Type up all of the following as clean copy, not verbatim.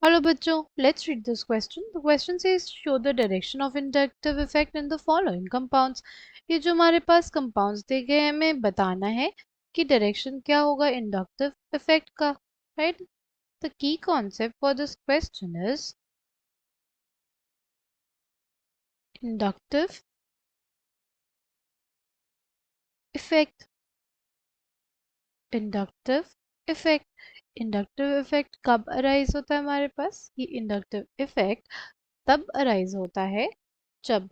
Hello बच्चों, let's read this question. The question says show the direction of inductive effect in the following compounds. ये जो हमारे पास compounds दिए गए हैं हमें बताना है कि direction क्या होगा inductive effect का, right? The key concept for this question is inductive effect. Inductive effect. Inductive effect कब arise होता है हमारे पास? ये inductive effect तब arise होता है जब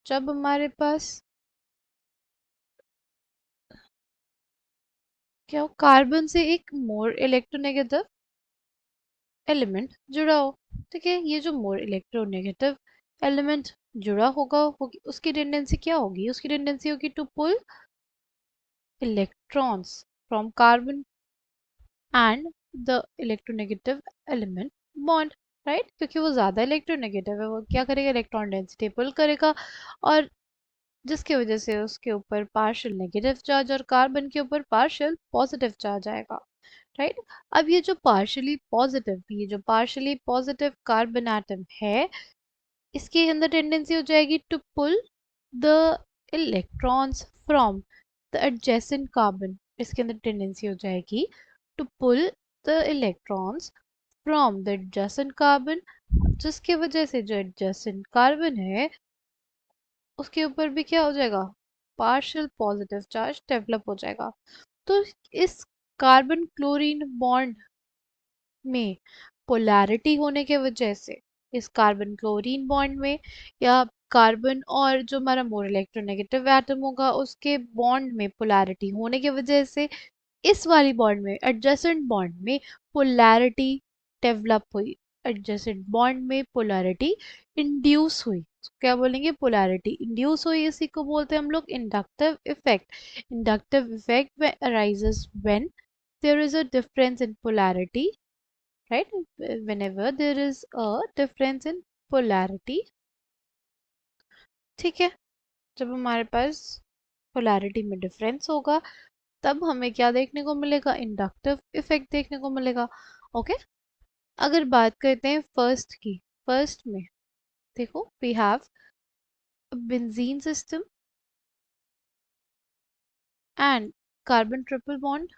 जब हमारे पास क्या हो कार्बन से एक मोर इलेक्ट्रोनेगेटिव एलिमेंट जुड़ा हो। ठीक है, ये जो मोर इलेक्ट्रोनेगेटिव एलिमेंट जुड़ा होगी उसकी टेंडेंसी क्या होगी? उसकी टेंडेंसी होगी to pull electrons from carbon and the electronegative element bond, right? क्योंकि वो ज्यादा इलेक्ट्रोनेगेटिव है, वो क्या करेगा? इलेक्ट्रॉन डेंसिटी पुल करेगा और जिसकी वजह से उसके ऊपर पार्शियल नेगेटिव चार्ज और कार्बन के ऊपर पार्शियल पॉजिटिव चार्ज आएगा, राइट? अब ये जो पार्शियली पॉजिटिव कार्बन एटम है इसके अंदर टेंडेंसी हो जाएगी to pull the electrons from the adjacent carbon. इसके अंदर टेंडेंसी हो जाएगी to pull the electrons from the adjacent carbon, जिसकी वजह से जो एडजेसेंट कार्बन है उसके ऊपर भी क्या हो जाएगा? पार्शियल पॉजिटिव चार्ज डेवलप हो जाएगा। तो इस कार्बन क्लोरीन बॉन्ड में पोलैरिटी होने के वजह से इस कार्बन क्लोरीन बॉन्ड में या कार्बन और जो हमारा मोर इलेक्ट्रोनेगेटिव एटम होगा उसके बॉन्ड में पोलैरिटी होने की वजह से इस वाली बॉन्ड में एडजेसेंट बॉन्ड में पोलैरिटी डेवलप हुई। एडजेसेंट बॉन्ड में पोलैरिटी इंड्यूस हुई। क्या बोलेंगे? पोलैरिटी इंड्यूस हुई, इसी को बोलते हैं हम लोग inductive effect. Inductive effect arises when there is a difference in polarity, right? Whenever there is a difference in polarity, ठीक है, जब हमारे पास पोलैरिटी में डिफरेंस होगा तब हमें क्या देखने को मिलेगा? इंडक्टिव इफेक्ट देखने को मिलेगा। ओके, अगर बात करते हैं फर्स्ट की, फर्स्ट में देखो we have benzene system and carbon triple bond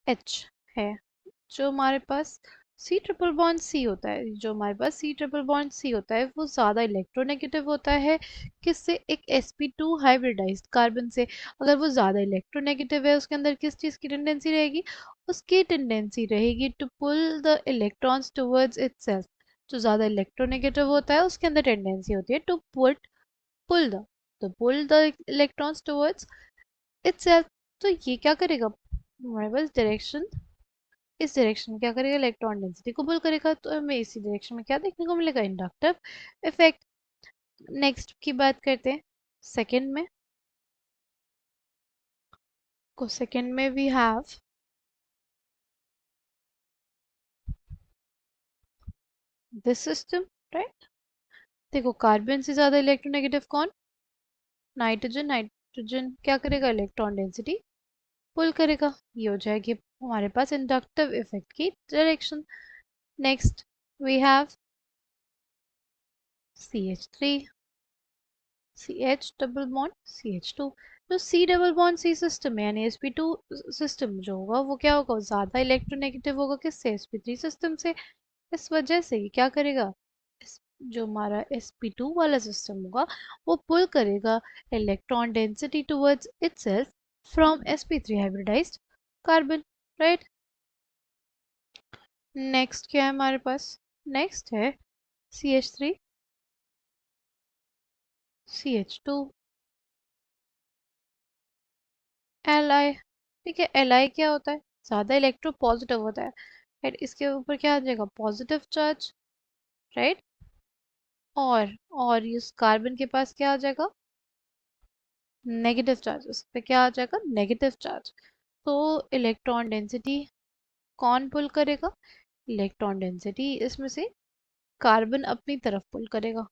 H है। जो हमारे पास सी ट्रिपल बॉन्ड सी होता है, जो हमारे पास सी ट्रिपल बॉन्ड सी होता है वो ज़्यादा इलेक्ट्रोनेगेटिव होता है किससे? एक sp2 हाइब्रिडाइज्ड कार्बन से। अगर वो ज़्यादा इलेक्ट्रोनेगेटिव है उसके अंदर किस चीज़ की टेंडेंसी रहेगी? उसकी टेंडेंसी रहेगी to pull the electrons towards itself. जो ज़्यादा इलेक्ट्रोनेगेटिव होता है उसके अंदर टेंडेंसी होती है to pull the electrons towards itself. तो ये क्या करेगा? हमारे पास डायरेक्शन, इस डायरेक्शन में क्या करेगा? इलेक्ट्रॉन डेंसिटी को पुल करेगा, तो हमें इसी डायरेक्शन में क्या देखने को मिलेगा? Inductive effect. नेक्स्ट की बात करते हैं सेकंड में। को सेकंड में we have this system, right? देखो कार्बन से ज्यादा इलेक्ट्रोनेगेटिव कौन? नाइट्रोजन। नाइट्रोजन क्या करेगा? इलेक्ट्रॉन डेंसिटी पुल करेगा। ये हो जाएगी हमारे पास इंडक्टिव इफेक्ट की direction. Next we have CH3, CH double bond CH2। जो C double bond C system है यानी sp2 सिस्टम जो होगा वो क्या होगा? ज़्यादा इलेक्ट्रोनेगेटिव होगा किससे? sp3 सिस्टम से। इस वजह से ये क्या करेगा? जो हमारा sp2 वाला सिस्टम होगा वो पुल करेगा electron density towards itself from sp3 hybridised carbon, right? Next क्या है हमारे पास? नेक्स्ट है CH3, CH2, Li। ठीक है, Li क्या होता है? ज्यादा इलेक्ट्रो पॉजिटिव होता है, राइट? इसके ऊपर क्या आ जाएगा? Positive charge, right? और इस कार्बन के पास क्या आ जाएगा? Negative charge. उस पे क्या आ जाएगा? Negative charge. तो इलेक्ट्रॉन डेंसिटी कौन पुल करेगा? इलेक्ट्रॉन डेंसिटी इसमें से कार्बन अपनी तरफ पुल करेगा,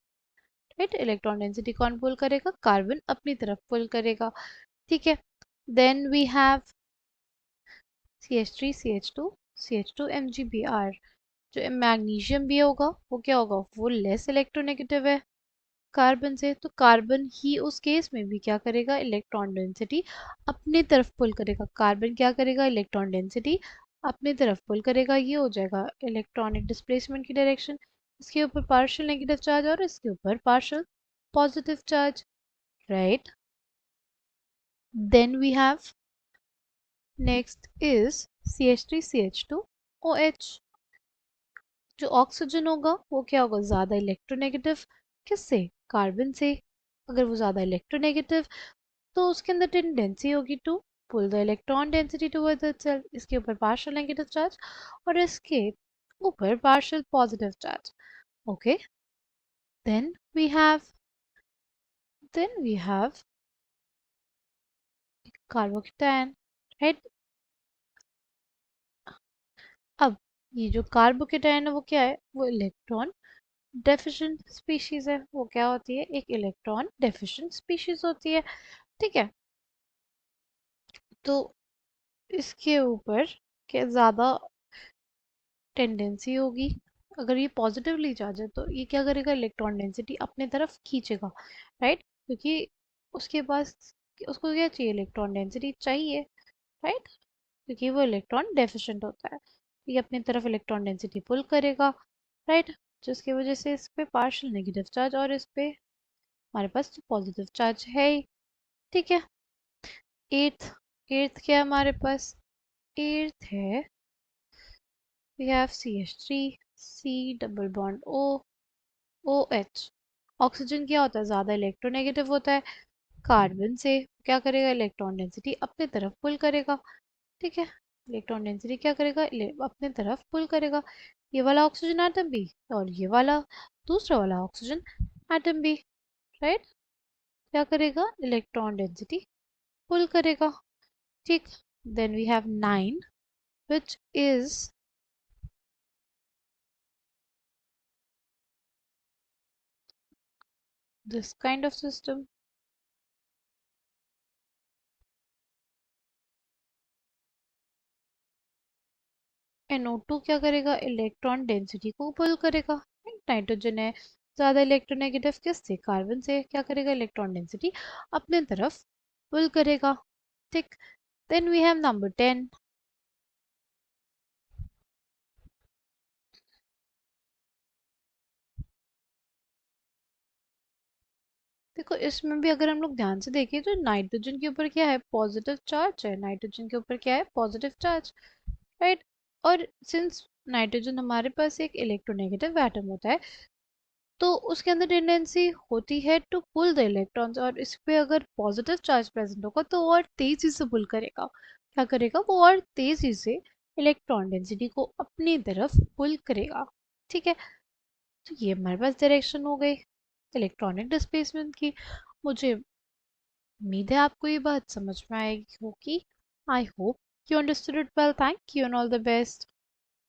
राइट? इलेक्ट्रॉन डेंसिटी कौन पुल करेगा? कार्बन अपनी तरफ पुल करेगा, ठीक है। Then we have CH3, CH2, CH2 MgBr। जो मैग्नीशियम भी होगा वो क्या होगा, वो लेस इलेक्ट्रोनेगेटिव है कार्बन से, तो कार्बन ही उस केस में भी क्या करेगा, इलेक्ट्रॉन डेंसिटी अपनी तरफ पुल करेगा। कार्बन क्या करेगा, इलेक्ट्रॉन डेंसिटी अपनी तरफ पुल करेगा। ये हो जाएगा इलेक्ट्रॉनिक डिस्प्लेसमेंट की डायरेक्शन। इसके ऊपर पार्शियल नेगेटिव चार्ज और इसके ऊपर partial positive charge, right. Then we have next is CH3CH2OH। जो ऑक्सीजन होगा वो क्या होगा, ज़्यादा इलेक्ट्रोनेगेटिव। किससे, कार्बन से। अगर वो ज़्यादा इलेक्ट्रोनेगेटिव तो उसके अंदर टेंडेंसी होगी to pull the electron density towards itself. इसके ऊपर पार्शियल नेगेटिव चार्ज और इसके ऊपर partial positive charge. Okay, then we have then we have carbocation, right. अब ये जो कार्बोकेटायन है वो क्या है, वो इलेक्ट्रॉन डेफिशिएंट स्पीशीज है। वो क्या होती है, एक इलेक्ट्रॉन डेफिशिएंट स्पीशीज होती है, ठीक है। तो इसके ऊपर क्या ज़्यादा टेंडेंसी होगी। अगर ये पॉजिटिवली चार्ज है तो ये क्या करेगा, इलेक्ट्रॉन डेंसिटी अपने तरफ खींचेगा, राइट। क्योंकि उसके पास, उसको क्या चाहिए, इलेक्ट्रॉन डेंसिटी चाहिए, राइट। क्योंकि वो इलेक्ट्रॉन डेफिशिएंट होता है, ये अपनी तरफ इलेक्ट्रॉन डेंसिटी पुल करेगा, राइट। जिसकी वजह से इस पे पार्शियल नेगेटिव चार्ज और इस पे हमारे पास पॉजिटिव चार्ज है ही, ठीक है। एट्थ एट्थ क्या है हमारे पास, एट्थ है we have CH3 C double bond O OH। Oxygen क्या होता है, ज़्यादा इलेक्ट्रोनेगेटिव होता है। कार्बन से क्या करेगा, इलेक्ट्रॉन डेंसिटी अपने तरफ पुल करेगा, ठीक है। इलेक्ट्रॉन डेंसिटी क्या करेगा, अपने तरफ पुल करेगा। ये वाला ऑक्सीजन एटम भी और ये वाला दूसरा वाला ऑक्सीजन एटम भी, राइट। क्या करेगा, इलेक्ट्रॉन डेंसिटी पुल करेगा, ठीक। Then we have 9 which is this kind of system। NO2 क्या करेगा, इलेक्ट्रॉन डेंसिटी को पुल करेगा। नाइट्रोजन है, ज़्यादा इलेक्ट्रोनेगेटिव किससे, कार्बन से, क्या करेगा, इलेक्ट्रॉन डेंसिटी अपने तरफ पुल करेगा, ठीक। Then we have number 10। देखो इसमें भी अगर हम लोग ध्यान से देखें तो नाइट्रोजन के ऊपर क्या है, पॉजिटिव चार्ज है। नाइट्रोजन के ऊपर क्या है, पॉजिटिव चार्ज, राइट। और सिंस नाइट्रोजन हमारे पास एक इलेक्ट्रोनेगेटिव एटम होता है तो उसके अंदर टेंडेंसी होती है टू पुल द इलेक्ट्रॉन्स, और इस पे अगर पॉजिटिव चार्ज प्रेजेंट होगा तो वो और तेजी से पुल करेगा। क्या करेगा, वो और तेजी से इलेक्ट्रॉन डेंसिटी को अपनी तरफ पुल करेगा, ठीक है। तो ये हमारे पास डायरेक्शन हो गई इलेक्ट्रॉनिक डिस्प्लेसमेंट की। मुझे उम्मीद है आपको ये बात समझ में आएगी होगी। I hope you understood it well. Thank you and all the best.